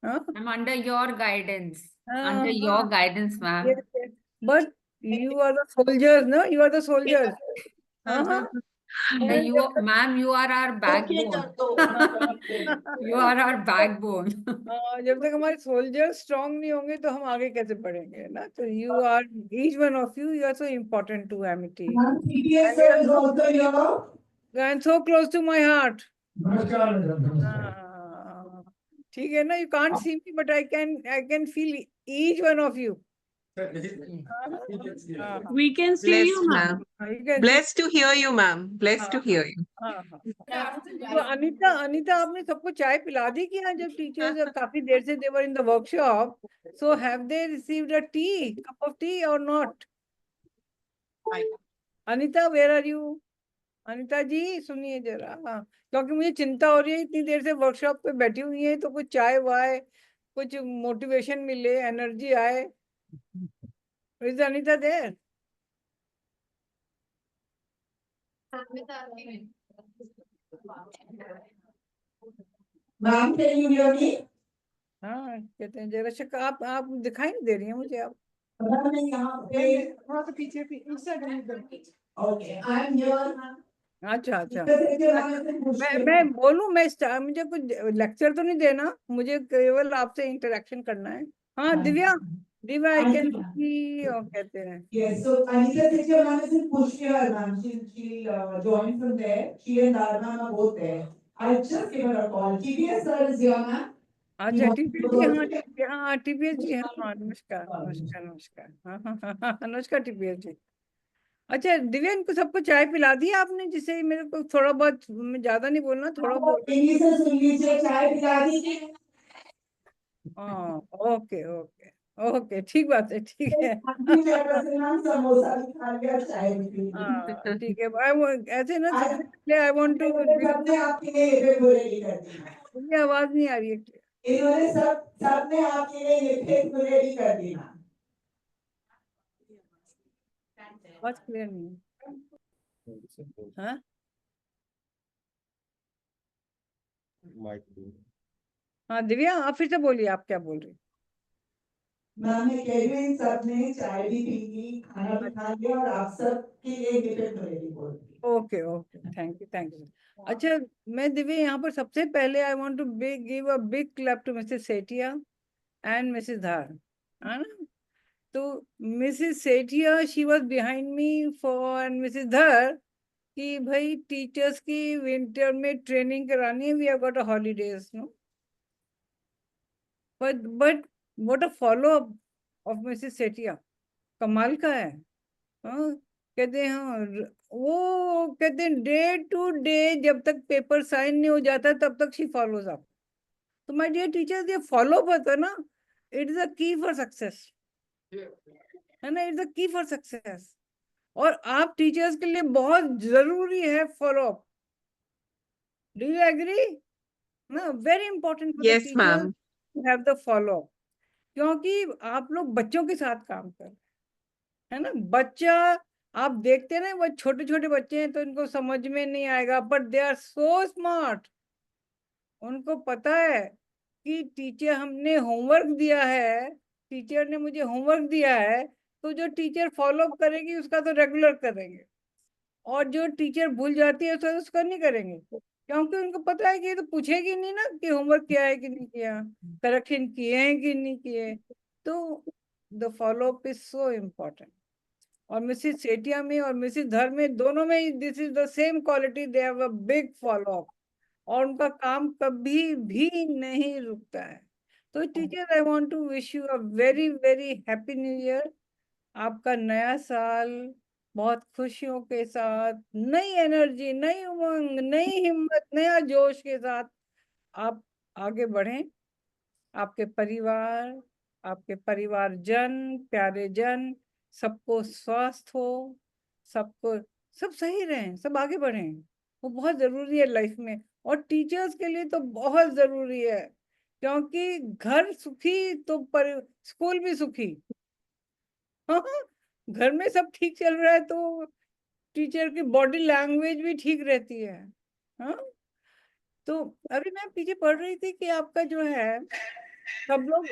हाँ I'm under your guidance. हाँ Under your हाँ, guidance, ma'am. yes, yes. But you are the soldiers, no? You are the soldiers. हाँ हाँ, मैं You, जब तक ma'am, you are our backbone. You are our backbone. जब तक हमारे सोल्जर स्ट्रांग नहीं होंगे तो हम आगे कैसे बढ़ेंगे ना? तो you are, each one of you, you are so important to Amity TPS sir is also here. And so close to my heart. नमस्कार मैडम। ठीक है ना? You can't see me but I can feel each one of you. We can see Blessed, you, ma'am. ma'am. You can see. Blessed to hear you, ma'am. Blessed to hear you. हाँ हाँ. तो अनीता, अनीता आपने सबको चाय पिला दी कि हाँ? जब टीचर्स काफी देर से देवर in the workshop, so have they received a tea, cup of tea or not? Anita, where are you? Anita ji सुनिए जरा. हाँ, क्योंकि मुझे चिंता हो रही है, इतनी देर से वर्कशॉप पे बैठी हुई है, तो कुछ चाय वाय, कुछ मोटिवेशन मिले, एनर्जी आए. Is Anita there? Ma'am can you hear me? हाँ, कहते हैं जरा शक, आप दिखाई नहीं दे रही हैं मुझे. आप मैम मैं यहाँ पे थोड़ा सा पीछे इस साइड इधर. Okay I am here. अच्छा अच्छा. मैं बोलूं, मुझे कुछ लेक्चर तो नहीं देना, मुझे केवल आपसे इंटरेक्शन करना है. हाँ Divya, Divya I can see, और कहते हैं. Yes, so Anita teacher ma'am is in Pushkar, ma'am. She joined from there. She and Dharma are both there. I just give her a call. TPS sir is here, ma'am. अच्छा TPS जी, हाँ हाँ TPS जी, हाँ नमस्कार नमस्कार नमस्कार. हाँ हाँ हाँ हाँ, नमस्कार टीपीएस जी. अच्छा दिव्या, इनको सबको चाय पिला दी आपने? जिससे मेरे को थोड़ा बहुत, मैं ज्यादा नहीं बोलना, थोड़ा बहुत. इंग्लिश से सुन लीजिए, चाय पिला दीजिए। हाँ ओके ओके ओके, ठीक बात है, ठीक है. समोसा भी खा लिया, चाय भी पी ली। हाँ ठीक है. ऐसे ना आज- सबसे पहले आई वांट टू. सबने आपके लिए ये बुरेली कर दी। मुझे आवाज नहीं आ रही है. इन्होंने सबने आपके लिए ये फेक बुरेली कर दी ना। आवाज क्लियर नहीं है. हाँ हाँ दिव्या, आप फिर से बोलिए, आप क्या बोल रही? मैम मैं कह रही हूँ इन सबने चाय भी पी ली, खाना भी खा लिया और आप सब के लिए ये फेक बुरेली बोल दी। Okay okay, thank you thank you. अच्छा, मैं दिव्या यहाँ पर सबसे पहले I want to give a big clap to Mrs Sethia and Mrs Dhar, है ना? तो Mrs Sethia she was behind me for, and Mrs Dhar कि भाई टीचर्स की विंटर में ट्रेनिंग करानी है, we have got a holidays, no? But what a follow up of Mrs Sethia, कमाल का है. हाँ, कहते हैं हाँ, वो कहते हैं डे टू डे, जब तक पेपर साइन नहीं हो जाता तब तक शी फॉलोज अप. तो माय डियर टीचर्स, ये फॉलो अप होता है ना, it is the key for success, है ना? It's the key for success. और आप टीचर्स के लिए बहुत जरूरी है follow up. Do you agree? ना, very important for the Yes, teachers ma'am. To have the follow up. क्योंकि आप लोग बच्चों के साथ काम कर रहे हैं, है ना? बच्चा, आप देखते हैं ना, वो छोटे छोटे बच्चे हैं तो इनको समझ में नहीं आएगा, but they are so smart. उनको पता है कि टीचर हमने होमवर्क दिया है, टीचर ने मुझे होमवर्क दिया है, तो जो टीचर फॉलो अप करेगी उसका तो रेगुलर करेंगे, और जो टीचर भूल जाती है तो उसका नहीं करेंगे, क्योंकि उनको पता है कि ये तो पूछेगी नहीं ना कि होमवर्क किया है कि नहीं किया, करेक्शन किए हैं कि नहीं किए. तो the follow up is so important. और मिसिस सेठिया में और मिसिस धर में, दोनों में this is the same quality, they have a big follow up, और उनका काम कभी भी नहीं रुकता है. तो teacher, I want to wish you a very very happy new year. आपका नया साल बहुत खुशियों के साथ, नई एनर्जी, नई उमंग, नई हिम्मत, नया जोश के साथ आप आगे बढ़ें. आपके परिवारजन, प्यारे जन, सबको स्वास्थ्य हो, सबको सब सही रहें, सब आगे बढ़ें. वो बहुत जरूरी है लाइफ में, और टीचर्स के लिए तो बहुत जरूरी है, क्योंकि घर सुखी तो स्कूल भी सुखी. हाँ, घर में सब ठीक चल रहा है तो टीचर की बॉडी लैंग्वेज भी ठीक रहती है. हाँ, तो अभी मैं पीछे पढ़ रही थी कि आपका जो है सब लोग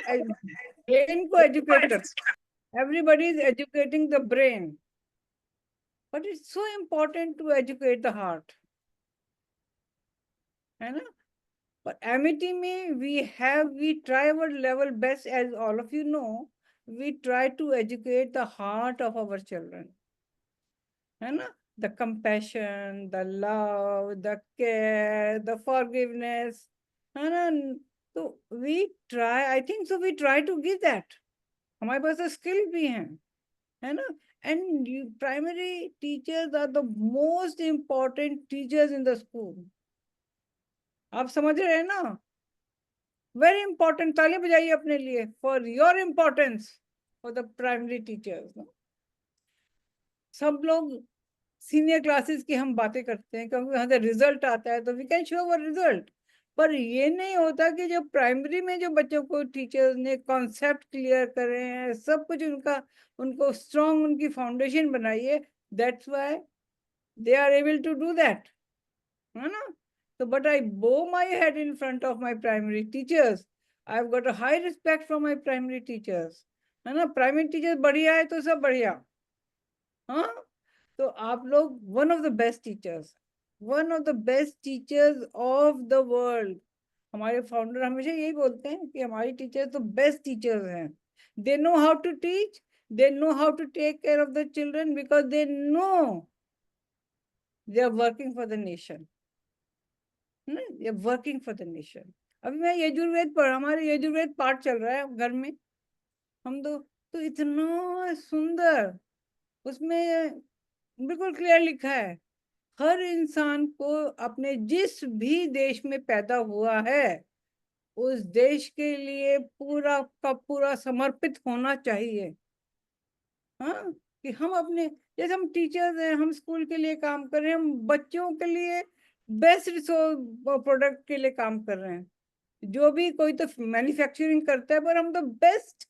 ब्रेन को एजुकेट करते, everybody is educating the brain, but it's so important to educate the heart, है ना। पर एमिटी में we try our level best, as all of you know, we try to educate the heart of our children, है ना, the compassion, the love, the care, the forgiveness, है ना। तो we try, I think so, we try to give that. हमारे पास तो skill भी है ना। And primary teachers are the most important teachers in the school. आप समझ रहे हैं ना? वेरी इंपॉर्टेंट, ताली बजाइए अपने लिए for your importance for the primary teachers. सब लोग सीनियर क्लासेस की हम बातें करते हैं क्योंकि वहां से रिजल्ट आता है तो we can show our result, पर ये नहीं होता कि जो प्राइमरी में जो बच्चों को टीचर्स ने कॉन्सेप्ट क्लियर करे हैं, सब कुछ उनको स्ट्रॉन्ग उनकी फाउंडेशन बनाई है, that's why they are able to do that, है ना। So, but I bow my head in front of my primary teachers. I've got a high respect for my primary teachers. है ना, primary teachers बढ़िया है तो सब बढ़िया। हाँ, तो आप लोग one of the best teachers, one of the best teachers of the world. हमारे फाउंडर हमेशा यही बोलते हैं कि हमारी टीचर्स तो बेस्ट टीचर्स हैं। They know how to teach, they know how to take care of the children, because they know they are working for the nation, working for the nation. अभी मैं यजुर्वेद पढ़, हमारे यजुर्वेद पाठ चल रहा है घर में, हम तो इतना सुंदर उसमें बिल्कुल क्लियर लिखा है, हर इंसान को अपने जिस भी देश में पैदा हुआ है उस देश के लिए पूरा का पूरा समर्पित होना चाहिए। हाँ, कि हम अपने, जैसे हम टीचर्स हैं, हम स्कूल के लिए काम कर रहे हैं, हम बच्चों के लिए बेस्ट रिसोर्स प्रोडक्ट के लिए काम कर रहे हैं। जो भी कोई तो मैन्युफैक्चरिंग करता है, पर हम तो बेस्ट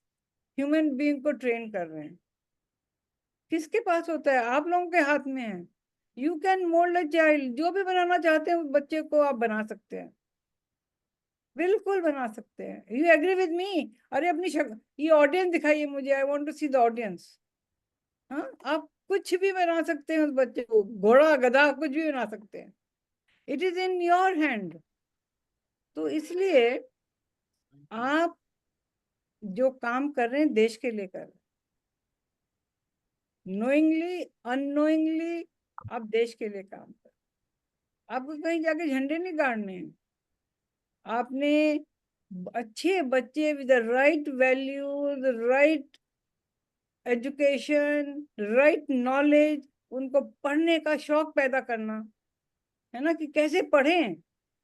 ह्यूमन बीइंग को ट्रेन कर रहे हैं। किसके पास होता है? आप लोगों के हाथ में है। You can mould a child, जो भी बनाना चाहते हैं उस बच्चे को आप बना सकते हैं, बिल्कुल बना सकते हैं। You agree with me? अरे अपनी ये ऑडियंस दिखाइए मुझे, I want to see the audience. हाँ, आप कुछ भी बना सकते हैं उस बच्चे को, घोड़ा गधा कुछ भी बना सकते हैं, it is in your hand. तो इसलिए आप जो काम कर रहे हैं देश के लिए कर रहे हैं, नोइंगली अननोइंगली आप देश के लिए काम कर, आपको कहीं जाके झंडे नहीं गाड़ने हैं। आपने अच्छे बच्चे with the right values, right education, right knowledge, उनको पढ़ने का शौक पैदा करना, है ना, कि कैसे पढ़ें,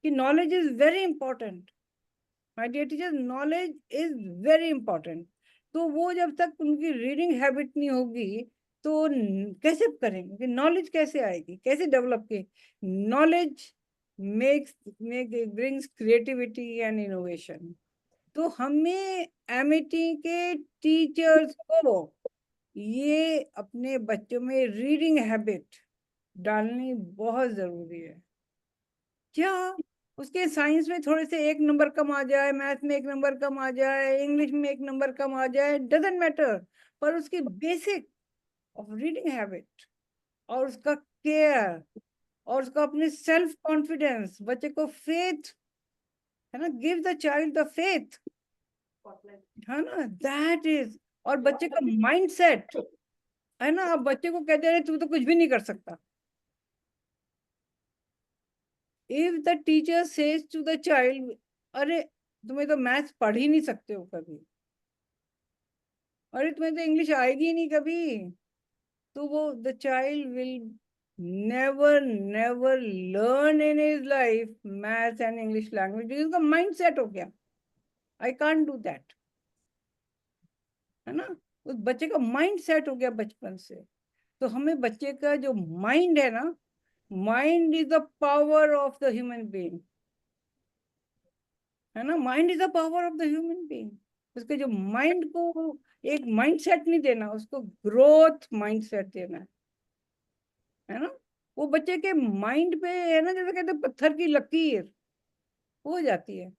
कि knowledge is very important my dear teacher, knowledge is very important. तो वो जब तक उनकी रीडिंग हैबिट नहीं होगी तो कैसे करेंगे, कि नॉलेज कैसे आएगी, कैसे डेवलप की? Knowledge brings creativity and innovation. तो हमें एमिटी के टीचर्स को ये अपने बच्चों में रीडिंग हैबिट डालनी बहुत जरूरी है। क्या उसके साइंस में थोड़े से 1 नंबर कम आ जाए, मैथ में 1 नंबर कम आ जाए, इंग्लिश में 1 नंबर कम आ जाए, डजेंट मैटर, पर उसकी बेसिक ऑफ रीडिंग हैबिट और उसका केयर और उसका अपने सेल्फ कॉन्फिडेंस, बच्चे को फेथ, है ना, give the child the faith, है ना, दैट इज। और बच्चे का माइंड सेट, है ना, आप बच्चे को कहते रहे तू तो कुछ भी नहीं कर सकता। If the teacher says to the child, अरे तुम्हें तो मैथ्स पढ़ ही नहीं सकते हो कभी, अरे तुम्हें तो इंग्लिश आएगी नहीं कभी, तो वो the child will never never learn in his life maths and English language. उसका माइंड सेट हो गया, आई कांट डू दैट, है ना, उस बच्चे का माइंड सेट हो गया बचपन से। तो हमें बच्चे का जो माइंड है ना, mind is the power of the human being, है ना, mind is the power of the human being. उसके जो माइंड को एक माइंड सेट नहीं देना, उसको ग्रोथ माइंड सेट देना है ना। वो बच्चे के माइंड पे, है ना, जैसे कहते हैं पत्थर की लकीर हो जाती है।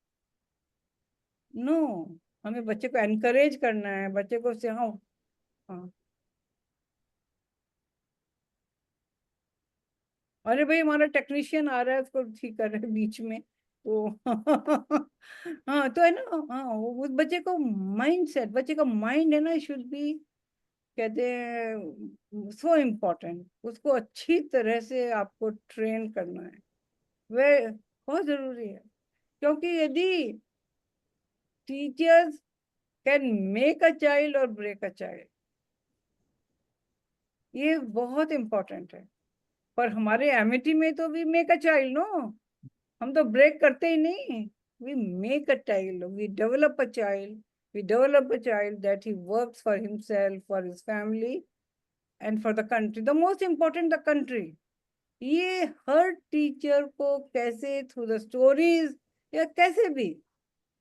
नो, हमें बच्चे को एनकरेज करना है, बच्चे को सिखाओ। हाँ, अरे भाई हमारा टेक्नीशियन आ रहा है, उसको ठीक कर रहे हैं बीच में तो हाँ तो है ना, हाँ उस बच्चे को माइंड सेट, बच्चे का माइंड है ना, शुड बी, कहते हैं सो इम्पोर्टेंट, उसको अच्छी तरह से आपको ट्रेन करना है, वे बहुत जरूरी है। क्योंकि यदि teachers can make a child or break a child, ये बहुत इम्पोर्टेंट है। पर हमारे एमिटी में तो we make a child, no, हम तो ब्रेक करते ही नहीं, we make a child, we develop a child, we develop a child that he works for himself, for his family and for the country, the most important the country. ये हर teacher को कैसे through the stories या कैसे भी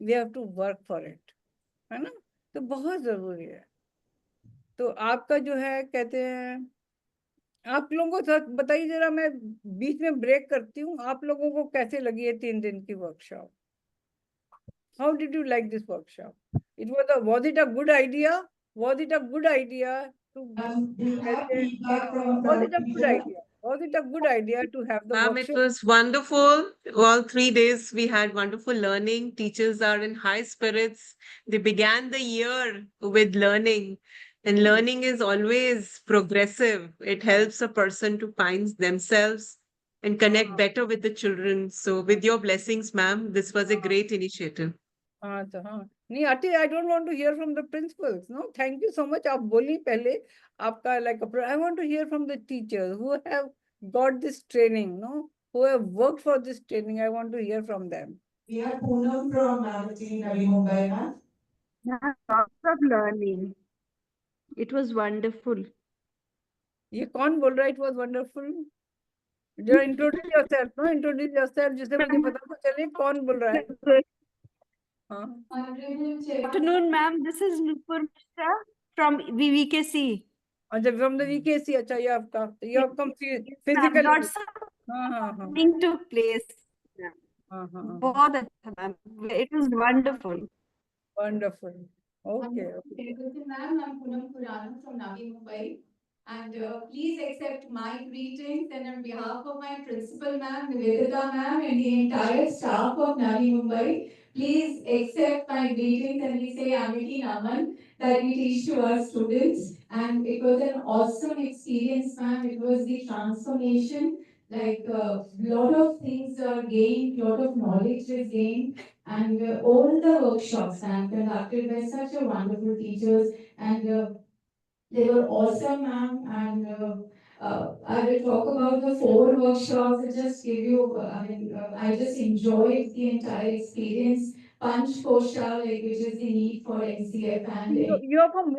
we have to work for it, है ना, तो बहुत जरूरी है। तो आपका जो है, कहते हैं, आप लोगों को सच बताइए जरा, मैं बीच में ब्रेक करती हूँ, आप लोगों को कैसे लगी है 3 दिन की workshop? How did you like this workshop? was it a good idea? Was it a good idea to We have कहते हैं, feedback from was the it a good teacher. idea? Was it a good idea to have the Ma'am, it workshop? was wonderful. All 3 days we had wonderful learning. Teachers are in high spirits. They began the year with learning, and learning is always progressive. It helps a person to find themselves and connect better with the children. So, with your blessings, ma'am, this was a great initiative. हाँ तो हाँ, नहीं aunty, I don't want to hear from the principals, no thank you so much, आप बोली पहले, आपका like, I want to hear from the teachers who have got this training, no, who have worked for this training, I want to hear from them. We have Poonam from Magazine Navi Mumbai, ma'am. Lots of learning. It was wonderful. ये कौन बोल रहा है? It was wonderful. जरा introduce yourself, no, introduce yourself, जिससे मुझे पता तो चले कौन बोल रहा है। Good हाँ, afternoon, ma'am. This is Nupur Mishra from VVKC. अच्छा, फ्रॉम द वीकेसी, अच्छा, ये आपका, you have come Ma'am, physically। lots of हाँ हाँ हाँ learning took place. ma'am. हाँ हाँ, बहुत अच्छा, ma'am. It was wonderful. wonderful. Okay, okay. Ma'am, I'm Poonam Khurana from Navi Mumbai. And please accept my greetings and on behalf of my principal ma'am, Nivedita ma'am, and the entire staff of Navi Mumbai, please accept my greetings and we say Amity Naman that we teach to our students. And it was an awesome experience, ma'am. It was the transformation, like lot of things are gained, lot of knowledge is gained. And all the workshops are conducted by such a wonderful teachers, and they were awesome, ma'am. And I will talk about the 4 workshops. I just give you, I just enjoyed the entire experience. Panch Kosha, like, which is the need for NCF and You're from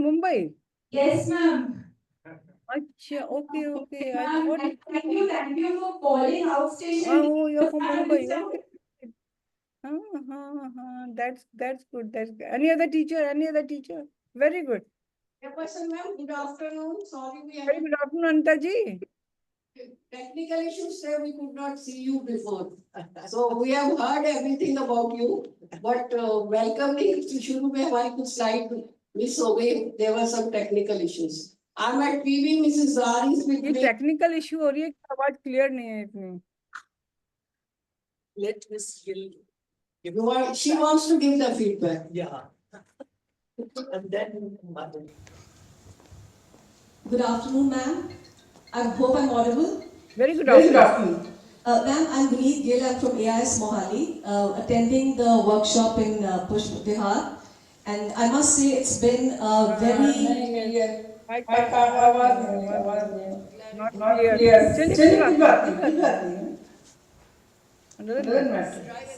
Mumbai? yes, ma'am. अच्छा, okay, okay. I Ma'am, thought, and thank you for calling outstation. oh, you're from Ma'am, Mumbai. it's a- Okay. That's good. That's good. Any other teacher? Any other teacher? Very good. Yeah, person, ma'am. Good afternoon. Sorry, we Very have good afternoon, Anita ji. technical issues, sir. We could not see you before. So we have heard everything about you, but welcoming to शुरू में हमारी कुछ slide miss हो गई. There were some technical issues. I'm at PV. Mrs. Zari is with ये me. Technical issue हो रही है कि आवाज क्लियर नहीं है इतनी? Let Miss Gill. If you want, she wants to give the feedback. Yeah. And then mother. Good afternoon, ma'am. I hope I'm audible. Very good Very good afternoon. afternoon. Ma'am, I'm Vineet Gill. I'm from AIS Mohali, attending the workshop in Pushp Bihar. And I must say it's been very... I I can't, can't, आवाज not not clear. clear. चलिए, चलिए, कोई कोई बात बात नहीं, कोई बात नहीं. Doesn't Doesn't matter. matter.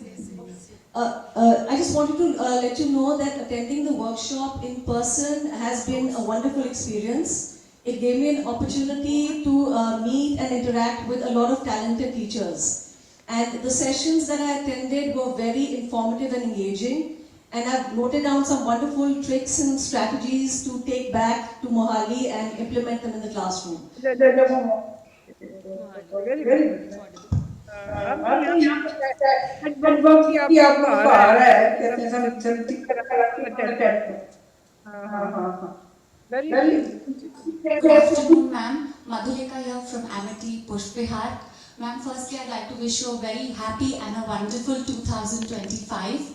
I just wanted to let you know that attending the workshop in person has been a wonderful experience. It gave me an opportunity to meet and interact with a lot of talented teachers. And the sessions that I attended were very informative and engaging. And I've noted down some wonderful tricks and strategies to take back to Mohali and implement them in the classroom. Very good. अब अब यहाँ यहाँ network की की आपको आपको आ आ रहा रहा है, है सब कैसे हम सब जल्दी चैट करते में। हैं। हाँ हाँ हाँ, हाँ हाँ। Very Very Good afternoon, ma'am. Madhulika here from Amity, Pushpihar. Ma'am, firstly, I'd like to wish you a very happy and a wonderful 2025.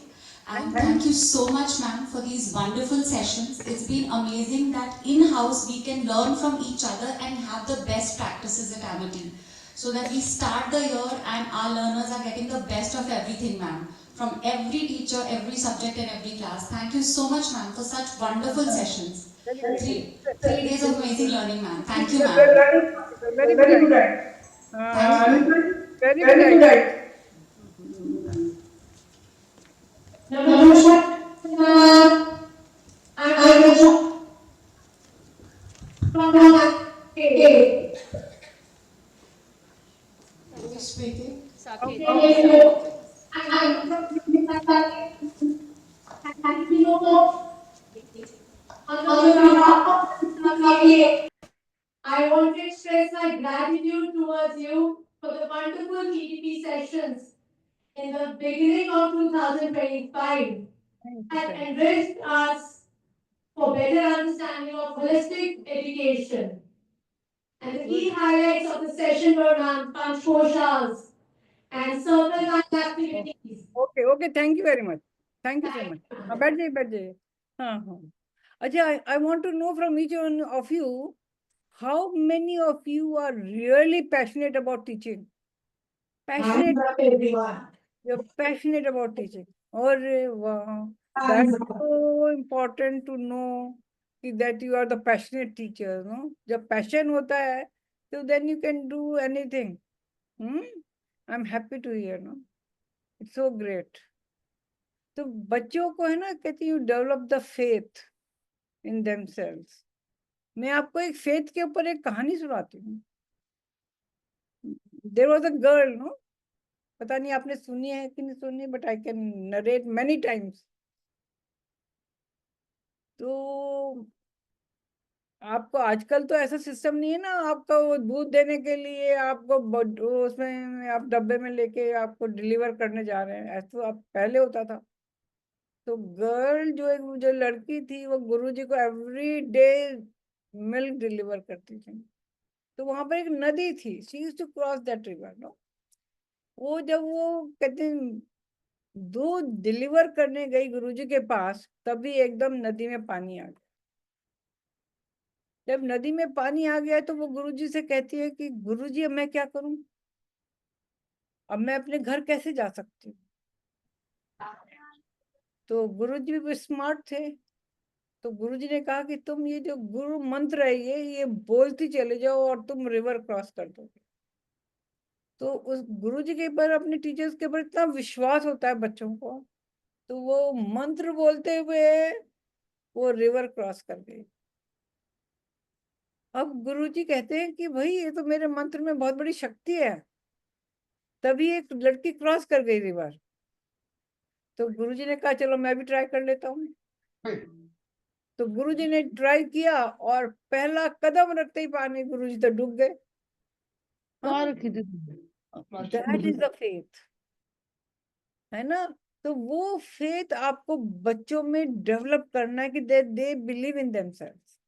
And thank you so much, ma'am, for these wonderful sessions. It's been amazing that in-house we can learn from each other and have the best practices at Amity. So that we start the year and our learners are getting the best of everything, ma'am. From every teacher, every subject and every class. Thank you so much, ma'am, for such wonderful sessions. Very good, Three days of amazing learning, ma'am. Thank you, very ma'am. Very very good, good idea. Thank you, ma'am. Very good Very good idea. idea. Who is speaking? I want to express my gratitude towards you for the wonderful TDP sessions in the beginning of 2025 that enriched us for better understanding of holistic education. And the key highlights of the session were Panchkoshas and circle line activities. Okay okay, thank you very much, thank you so much. हाँ, बैठ जाइए बैठ जाइए। हाँ हाँ, अच्छा, I want to know from each one of you, how many of you are really passionate about teaching? Passionate, you're passionate about teaching. और wow, that's so important to know that you are the passionate teacher, no? जब passion होता है तो then you can do anything. I'm happy to hear, no? It's so great. तो बच्चों को है ना, कहती you develop the faith in themselves. मैं आपको एक faith के ऊपर एक कहानी सुनाती हूँ। There was a girl, no? पता नहीं आपने सुनी है कि नहीं सुनी, but I can narrate many times. तो आपको आजकल तो ऐसा सिस्टम नहीं है ना, आपका वो दूध देने के लिए आपको उसमें आप डब्बे में लेके आपको डिलीवर करने जा रहे हैं, ऐसा तो आप पहले होता था। तो गर्ल जो लड़की थी वो गुरुजी को एवरी डे मिल्क डिलीवर करती थी। तो वहां पर एक नदी थी, she used to cross that river, no? वो जब वो कहते हैं दूध डिलीवर करने गई गुरुजी के पास, तभी एकदम नदी में पानी आ गया। जब नदी में पानी आ गया तो वो गुरुजी से कहती है कि गुरुजी अब मैं क्या करूं, अब मैं अपने घर कैसे जा सकती हूँ? तो गुरुजी भी स्मार्ट थे, तो गुरुजी ने कहा कि तुम ये जो गुरु मंत्र है ये बोलती चले जाओ और तुम रिवर क्रॉस कर दोगे। तो उस गुरुजी के ऊपर, अपने टीचर्स के ऊपर इतना विश्वास होता है बच्चों को, तो वो मंत्र बोलते हुए वो रिवर क्रॉस कर गई। अब गुरुजी कहते हैं कि भाई ये तो मेरे मंत्र में बहुत बड़ी शक्ति है, तभी एक लड़की क्रॉस कर गई रिवर। तो गुरुजी ने कहा चलो मैं भी ट्राई कर लेता हूँ। तो गुरुजी ने ट्राई किया और पहला कदम रखते ही पानी, गुरुजी तो डूब गए। दैट इज द फेथ, है ना? तो वो फेथ आपको बच्चों में डेवलप करना है कि they believe in themselves.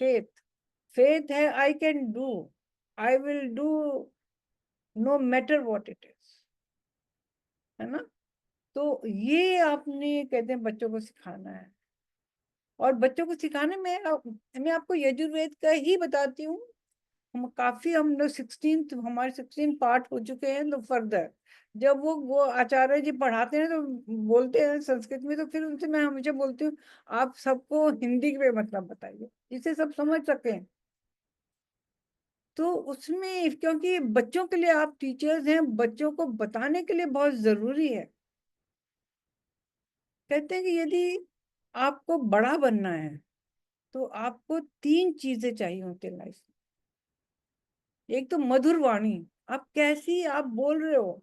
Faith है I can do, I will do no matter what it is, है ना? तो ये आपने कहते हैं बच्चों को सिखाना है। और बच्चों को सिखाने में मैं आपको यजुर्वेद का ही बताती हूँ। हम लोग 16 पार्ट हो चुके हैं। तो फर्दर जब वो आचार्य जी पढ़ाते हैं तो बोलते हैं संस्कृत में, तो फिर उनसे मैं हमेशा बोलती हूँ आप सबको हिंदी में मतलब बताइए जिससे सब समझ सकें। तो उसमें क्योंकि बच्चों के लिए आप टीचर्स हैं, बच्चों को बताने के लिए बहुत जरूरी है। कहते हैं कि यदि आपको बड़ा बनना है तो आपको 3 चीजें चाहिए होती है लाइफ में। एक तो मधुर वाणी, आप कैसी आप बोल रहे हो,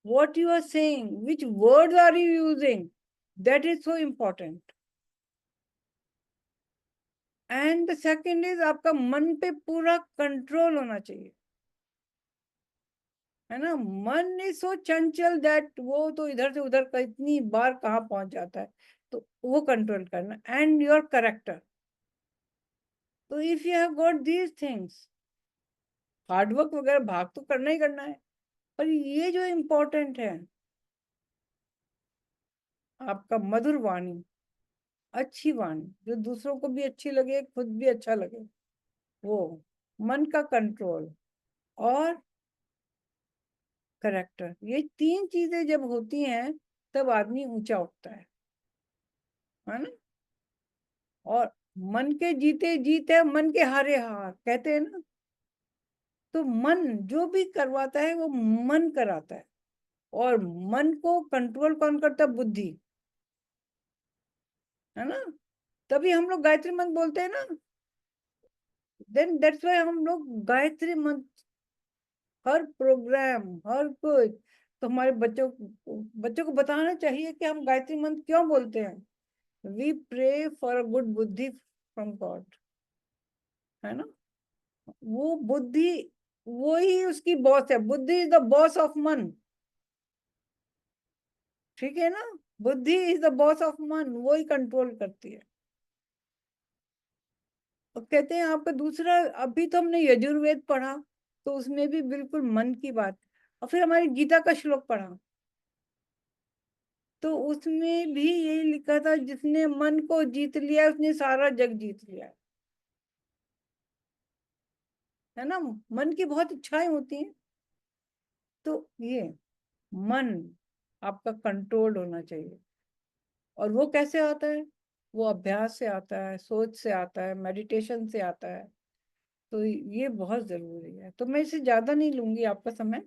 what you are saying, which words are you using, that is so important. And the second is आपका मन पे पूरा कंट्रोल होना चाहिए। है ना। मन इज सो चंचल दैट वो तो इधर से उधर इतनी बार कहाँ पहुंच जाता है, तो वो कंट्रोल करना। एंड योर करेक्टर, तो if you have got these things, hard work वगैरह भाग तो करना ही करना है, पर ये जो इम्पोर्टेंट है, आपका मधुर वाणी, अच्छी वाणी जो दूसरों को भी अच्छी लगे, खुद भी अच्छा लगे, वो मन का कंट्रोल और करेक्टर, ये 3 चीजें जब होती हैं तब आदमी ऊंचा उठता है ना। और मन के जीते जीत है, मन के हारे हार, कहते हैं ना। तो मन जो भी करवाता है वो मन कराता है, और मन को कंट्रोल कौन करता है? बुद्धि, है ना। तभी हम लोग गायत्री मंत्र बोलते हैं ना। देन दैट्स व्हाई हम लोग गायत्री मंत्र हर प्रोग्राम, हर कुछ, तो हमारे बच्चों को बताना चाहिए कि हम गायत्री मंत्र क्यों बोलते हैं। We pray for a good buddhi from God, है ना। वो बुद्धि, वो ही उसकी बॉस है। बुद्धि इज द बॉस ऑफ मन, ठीक है ना। बुद्धि इज द बॉस ऑफ मन, वो ही कंट्रोल करती है। और कहते हैं आपका दूसरा, अभी तो हमने यजुर्वेद पढ़ा, तो उसमें भी बिल्कुल मन की बात, और फिर हमारी गीता का श्लोक पढ़ा, तो उसमें भी यही लिखा था, जिसने मन को जीत लिया उसने सारा जग जीत लिया, है ना। मन की बहुत इच्छाएं होती हैं, तो ये मन आपका कंट्रोल्ड होना चाहिए। और वो कैसे आता है? वो अभ्यास से आता है, सोच से आता है, मेडिटेशन से आता है। तो ये बहुत जरूरी है। तो मैं इसे ज्यादा नहीं लूंगी आपका समय,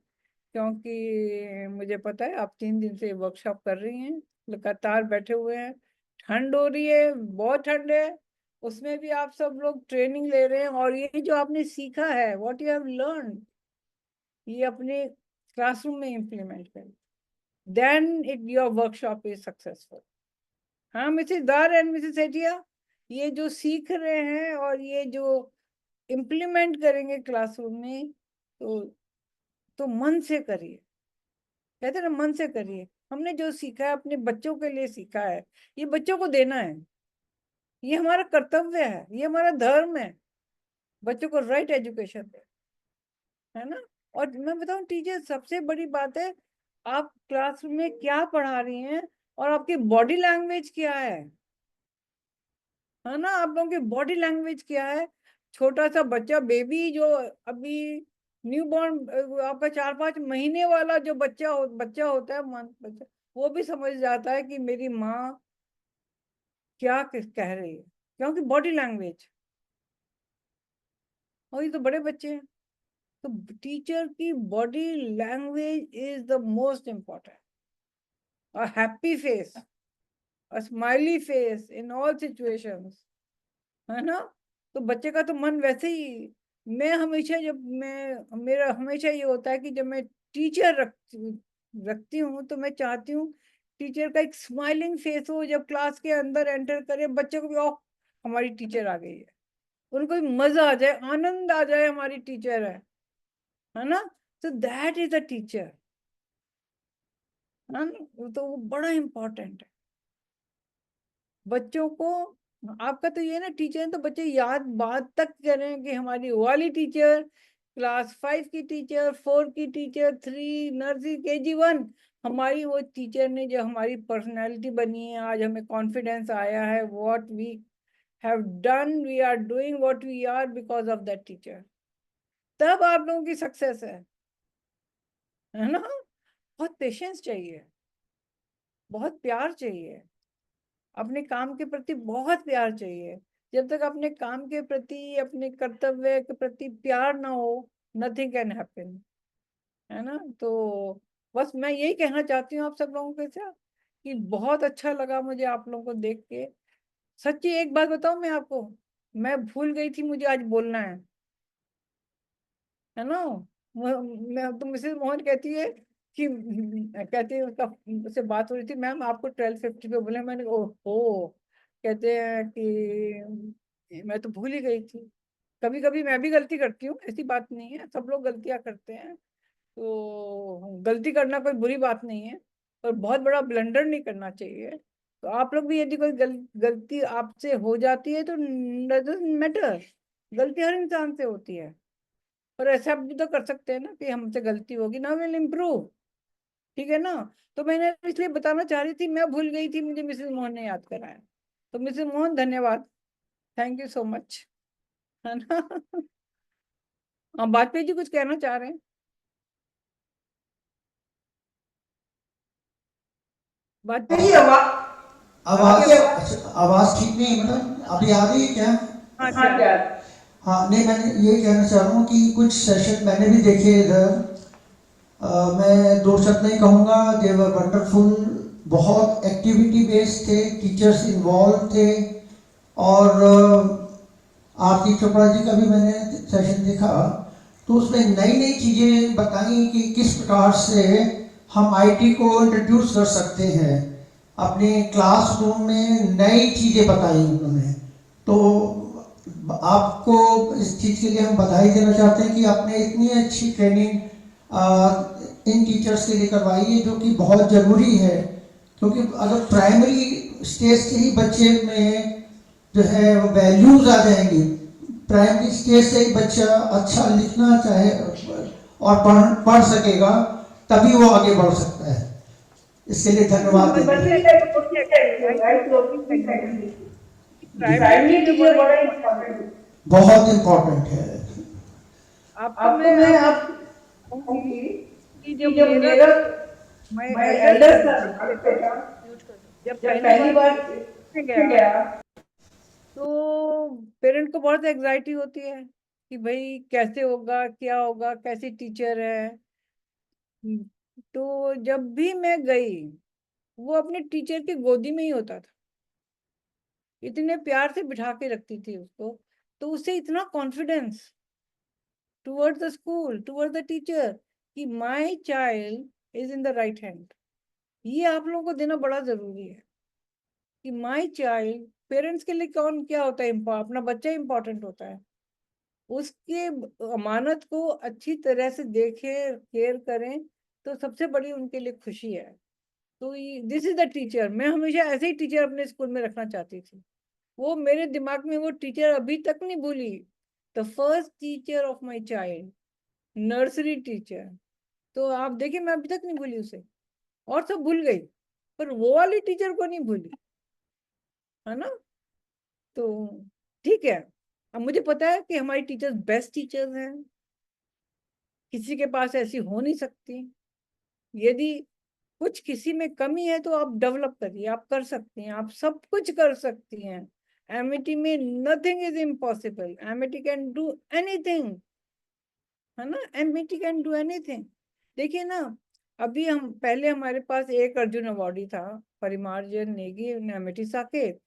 क्योंकि मुझे पता है आप 3 दिन से वर्कशॉप कर रही हैं, लगातार बैठे हुए हैं, ठंड हो रही है, बहुत ठंड है, उसमें भी आप सब लोग ट्रेनिंग ले रहे हैं, और ये जो आपने सीखा है, व्हाट यू हैव लर्न, ये अपने क्लासरूम में इम्प्लीमेंट करें, then it your workshop is successful. हाँ Mrs Dar and Mrs Sethia, ये जो सीख रहे हैं और ये जो इम्प्लीमेंट करेंगे क्लासरूम में, तो मन से करिए, कहते हैं ना, मन से करिए। हमने जो सीखा है अपने बच्चों के लिए सीखा है, ये बच्चों को देना है, ये हमारा कर्तव्य है, ये हमारा धर्म है, बच्चों को राइट एजुकेशन दे, है ना। और मैं बताऊं टीचर, सबसे बड़ी बात है, आप क्लासरूम में क्या पढ़ा रही हैं और आपकी बॉडी लैंग्वेज क्या है ना। आप लोगों की बॉडी लैंग्वेज क्या है। छोटा सा बच्चा, बेबी जो अभी न्यू बॉर्न, आपका 4-5 महीने वाला जो बच्चा होता है, बच्चा, वो भी समझ जाता है कि मेरी माँ क्या कह रही है, क्योंकि बॉडी लैंग्वेज। और ये तो बड़े बच्चे हैं, तो टीचर की body language is the most important. A happy face, a smiley face in all situations, है ना। तो बच्चे का तो मन वैसे ही, मैं हमेशा, जब मैं, मेरा हमेशा ये होता है कि जब मैं टीचर रखती हूँ, तो मैं चाहती हूँ टीचर का एक स्माइलिंग फेस हो, जब क्लास के अंदर एंटर करे, बच्चे को भी ओह हमारी टीचर आ गई है, उनको भी मजा आ जाए, आनंद आ जाए, हमारी टीचर है ना। तो दैट इज अ टीचर, है ना। तो वो बड़ा इम्पोर्टेंट है बच्चों को। आपका तो ये ना, टीचर तो बच्चे याद बात तक करें कि हमारी वो वाली टीचर, क्लास 5 की टीचर, 4 की टीचर, 3 नर्सरी KG 1, हमारी वो टीचर ने जो हमारी पर्सनैलिटी बनी है, आज हमें कॉन्फिडेंस आया है, what we have done, we are doing what we are because of that teacher. तब आप लोगों की सक्सेस है ना। बहुत पेशेंस चाहिए, बहुत प्यार चाहिए, अपने काम के प्रति बहुत प्यार चाहिए। जब तक अपने काम के प्रति, अपने कर्तव्य के प्रति प्यार ना हो, नथिंग कैन हैपन, है ना। तो बस मैं यही कहना चाहती हूँ आप सब लोगों के साथ कि बहुत अच्छा लगा मुझे आप लोगों को देख के। सच्ची एक बात बताऊं मैं आपको, मैं भूल गई थी, मुझे आज बोलना है ना। मैं तो मिसेस मोहन कहती है कि, कहती है उसका, उससे बात हो रही थी, मैम आपको 12:50 पे बोले, मैंने ओहो, कहते हैं कि मैं तो भूल ही गई थी। कभी कभी मैं भी गलती करती हूँ, ऐसी बात नहीं है, सब लोग गलतियां करते हैं। तो गलती करना कोई बुरी बात नहीं है, पर बहुत बड़ा ब्लंडर नहीं करना चाहिए। तो आप लोग भी यदि कोई गलती आपसे हो जाती है तो डजंट मैटर, गलती हर इंसान से होती है, पर ऐसा भी तो कर सकते हैं ना कि हमसे गलती होगी, ना विल इम्प्रूव, ठीक है ना। तो मैंने इसलिए बताना चाह रही थी, मैं भूल गई थी, मुझे मिसेस मोहन ने याद कराया। तो मिसेस मोहन धन्यवाद, थैंक यू सो मच, है ना। हाँ वाजपेयी जी कुछ कहना चाह रहे हैं? वाजपेयी जी आवाज ठीक नहीं है मैडम, अभी आ रही है क्या? हाँ क्या? हाँ नहीं, मैंने ये कहना चाह रहा हूँ कि कुछ सेशन मैंने भी देखे इधर, मैं दो शब्द नहीं कहूँगा, दे वर वंडरफुल, बहुत एक्टिविटी बेस्ड थे, टीचर्स इन्वॉल्व थे, और आरती चोपड़ा जी का भी मैंने सेशन देखा, तो उसमें नई नई चीज़ें बताई कि किस प्रकार से हम आईटी को इंट्रोड्यूस कर सकते हैं अपने क्लासरूम में, नई चीज़ें बताई उन्होंने। तो आपको इस चीज़ के लिए हम बधाई देना चाहते हैं कि आपने इतनी अच्छी ट्रेनिंग इन टीचर्स के लिए करवाई है, जो कि बहुत ज़रूरी है, क्योंकि अगर प्राइमरी स्टेज से ही बच्चे में जो है वैल्यूज आ जाएंगी, प्राइमरी स्टेज से ही बच्चा अच्छा लिखना चाहे और पढ़ सकेगा, तभी वो आगे बढ़ सकता है। इसके लिए धन्यवाद देते हैं। बहुत इम्पोर्टेंट है। आपको मैं आप कि जब मेरा मैं एल्डर था, जब पहली बार गया तो पेरेंट को बहुत एंजाइटी होती है कि भाई कैसे होगा, क्या होगा, कैसी टीचर है। तो जब भी मैं गई, वो अपने टीचर की गोदी में ही होता था, इतने प्यार से बिठा के रखती थी उसको, तो उससे इतना confidence towards the school, towards the teacher, कि my child is in the right hand. ये आप लोगों को देना बड़ा जरूरी है कि माय चाइल्ड, पेरेंट्स के लिए कौन क्या होता है, अपना बच्चा इंपॉर्टेंट होता है, उसके अमानत को अच्छी तरह से देखें, केयर करें, तो सबसे बड़ी उनके लिए खुशी है। तो दिस इज द टीचर। मैं हमेशा ऐसे ही टीचर अपने स्कूल में रखना चाहती थी, वो मेरे दिमाग में वो टीचर अभी तक नहीं भूली। The first teacher of my child, nursery teacher, तो आप देखिए मैं अभी तक नहीं भूली उसे, और सब भूल गई, पर वो वाली टीचर को नहीं भूली, है ना। तो ठीक है, अब मुझे पता है कि हमारी टीचर्स बेस्ट टीचर्स हैं, किसी के पास ऐसी हो नहीं सकती। यदि कुछ किसी में कमी है तो आप डेवलप करिए, आप कर सकती हैं, आप सब कुछ कर सकती हैं। एमिटी में nothing is impossible, Amity can do anything, है ना, एमिटी कैन डू एनीथिंग। देखिए ना, अभी हम पहले हमारे पास एक अर्जुन अवार्डी था, परिमार्जन नेगी एमिटी साकेत,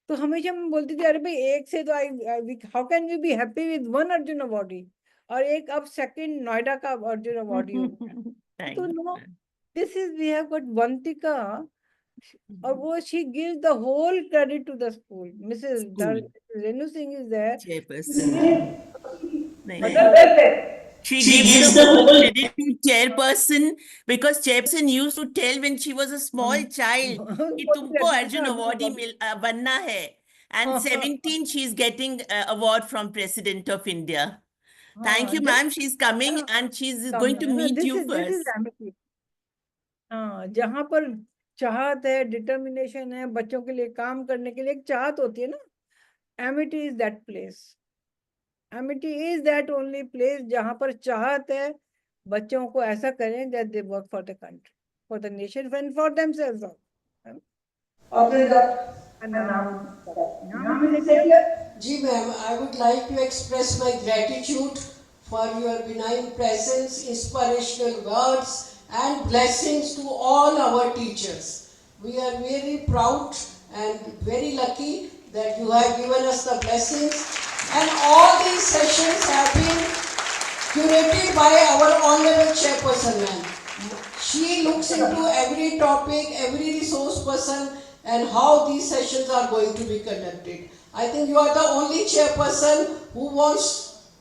तो हमेशा मैं बोलती थी अरे भाई एक से तो how can we be happy with one Arjun awardee, और एक अब सेकंड नोएडा का अर्जुन अवार्डी हो गया। तो no, this is we have got Vantika, और वो she gives the whole credit to the school. Mrs Renu Singh is there, She gives the whole credit to chairperson, because chairperson used to tell when she was a small child कि तुमको Arjun awardee बनना है, and 17 she is getting award from President of India. Thank you, ma'am. She's coming and she's going to meet you first. हाँ, जहाँ पर चाहत है, determination है, बच्चों के लिए काम करने के लिए एक चाहत होती है ना, Amity is that place. Amity is that only place जहाँ पर चाहत है, बच्चों को ऐसा करें that they work for the country, for the nation, and for themselves also. जी ma'am, I would like to express my gratitude for your benign presence, inspirational words, and blessings to all our teachers. We are very proud and very lucky that you have given us the blessings, and all these sessions have been curated by our honorable chairperson ma'am. She looks into every topic, every resource person, and how these sessions are going to be conducted. I think you are the only chairperson who wants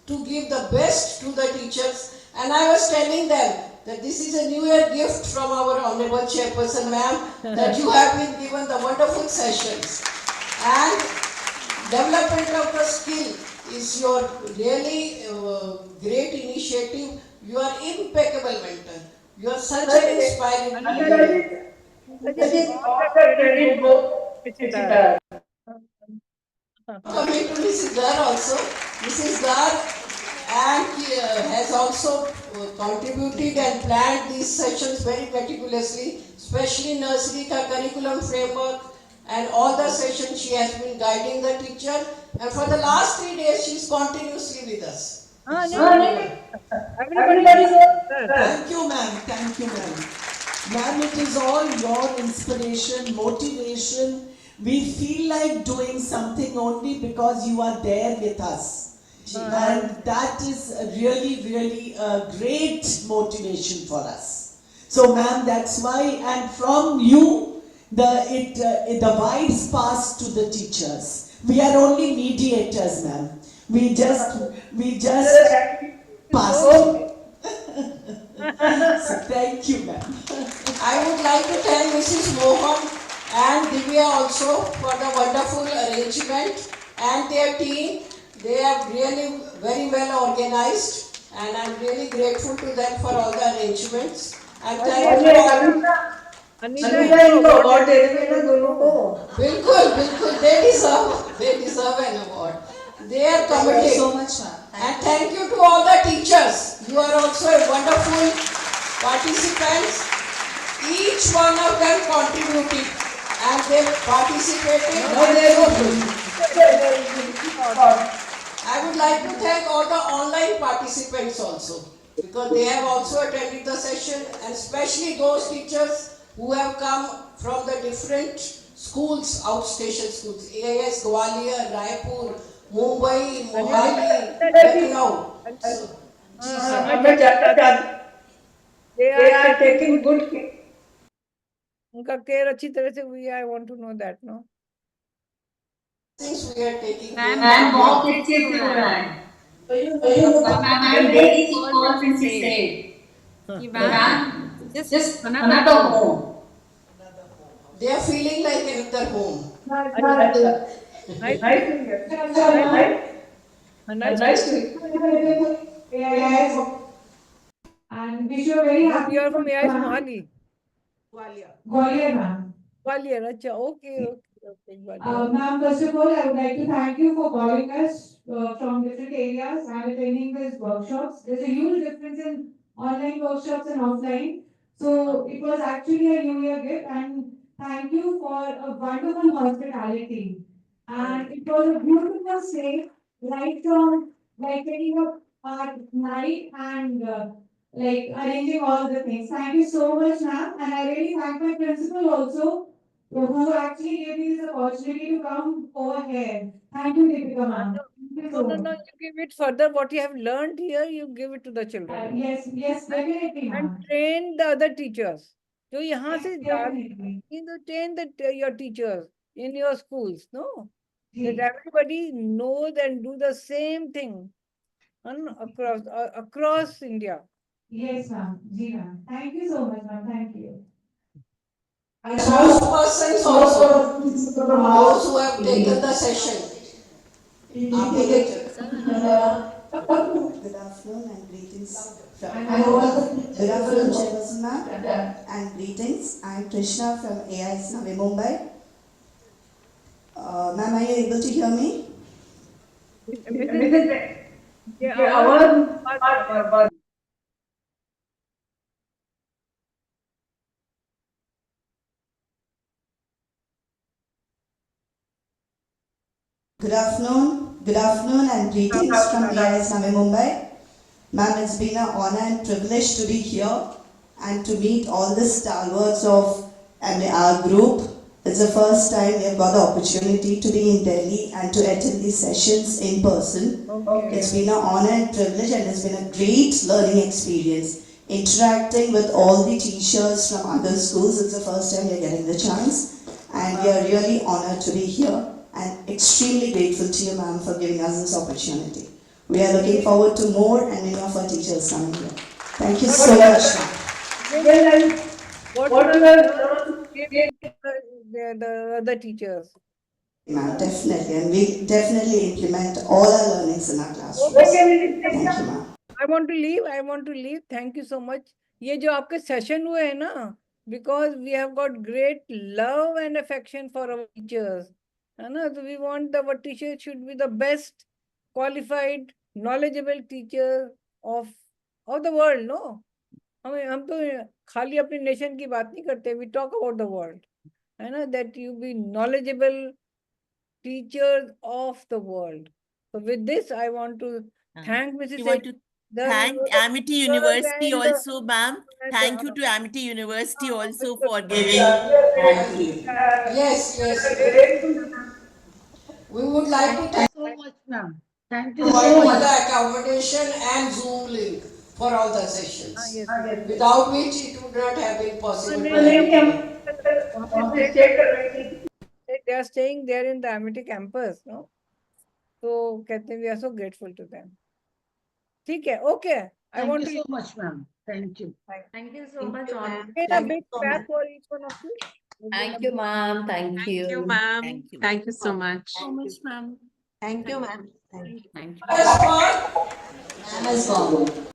to give the best to the teachers And I was telling them that this is a New Year gift from our Honorable Chairperson ma'am, that you have been given the wonderful sessions. And development of the skill is your really great initiative. You are impeccable mentor. You are such an inspiring leader. Coming to Mrs. Gar also, Mrs. Gar has also contributed and planned these sessions very meticulously, especially nursery ka curriculum framework and all the sessions she has been guiding the teacher, and for the last 3 days she is continuously with us. Everybody Thank you, ma'am. Thank you, ma'am. Ma'am, it is all your inspiration, motivation. We feel like doing something only because you are there with us. And that is really, really a great motivation for us. So, ma'am, that's why, and from you, the vibes pass to the teachers. We are only mediators, ma'am. We just pass. So thank you, ma'am. I would like to thank Mrs. Mohan and Divya also for the wonderful arrangement and their team. They are really very well organized, and I'm really grateful to them for all the arrangements. And thank you all. Anita इनको award दे देंगे ना दोनों को. बिल्कुल बिल्कुल, they deserve an award. They are committed. Thank you so much, ma'am. And thank you to all the teachers. You are also wonderful participants. Each one of them contributed and they participated. I would like to thank all the online participants also, because they have also attended the session, and especially those teachers who have come from the different schools, outstation schools, AIS, Gwalior, Raipur, Mumbai, Mohali, Lucknow. They are taking good care. उनका care अच्छी तरह से हुई है. I want to know that, no? Things we are taking. Ma'am, बहुत अच्छे से हो रहा है. Ma'am, very calls and she said, ma'am, just another home. They are feeling like another home. Nice. And wish you a very happy. You are from AIS Mohali. Gwalior, ma'am. Gwalior, acha. Okay. Gwalior. Ma'am, first of all, I would like to thank you for calling us from different areas and attending these workshops. There's a huge difference in online workshops and offline. So it was actually a New Year gift, and thank you for a wonderful hospitality. And it was a beautiful stay, right from like taking up our night and like arranging all the things. Thank you so much, ma'am. And I really thank my principal also, who actually gave me this opportunity to come over here. Thank you, Deepika, ma'am. No, you give it further. What you have learned here, you give it to the children. Yes, definitely, ma'am. And train the other teachers. जो यहाँ से train your teachers in your schools, no? That everybody knows and do the same thing across India. Yes, ma'am. Ji, ma'am. Thank you so much, ma'am. Thank you. And those persons also, those who have taken the session. Good afternoon and greetings. Good afternoon, Chairperson ma'am, and greetings. I'm Krishna from AIS Navi Mumbai. Ma'am, are you able to hear me? Good afternoon and greetings from AIS Navi Mumbai. Ma'am, it's been an honor and privilege to be here and to meet all the stalwarts of our group. It's the first time we have got the opportunity to be in Delhi and to attend these sessions in person. It's been an honor and privilege, and it's been a great learning experience. Interacting with all the teachers from other schools, it's the first time we're getting the chance, and we are really honored to be here and extremely grateful to you, ma'am, for giving us this opportunity. We are looking forward to more and many of our teachers coming here. Thank you so much. What the other teachers? Ma'am, definitely. And we definitely implement all our learnings in our classrooms. Thank you, ma'am. I want to leave. Thank you so much. ये जो आपके session हुए हैं ना, because we have got great love and affection for our teachers, है ना? So we want our teachers should be the best qualified, knowledgeable teacher of the world, no? हम तो खाली अपनी नेशन की बात नहीं करते. We talk about the world, है ना? That you be knowledgeable teachers of the world. So with this, I want to thank Mrs. We want to thank Amity University also, ma'am. Thank you to Amity University also for giving. Yes. We would like to thank so much, ma'am. Thank you for the accommodation and Zoom link for all the sessions. Yes. Without which it would not have been possible. They are staying there in the Amity campus, no? So कहते हैं we are so grateful to them. ठीक है, okay. I want to so much, ma'am. Thank you. Thank you so much, all. A big clap for each one of you. Thank you, ma'am. Thank you. Thank you, ma'am. Thank you so much. So much, ma'am. Thank you, ma'am. Thank you. As for Amazon.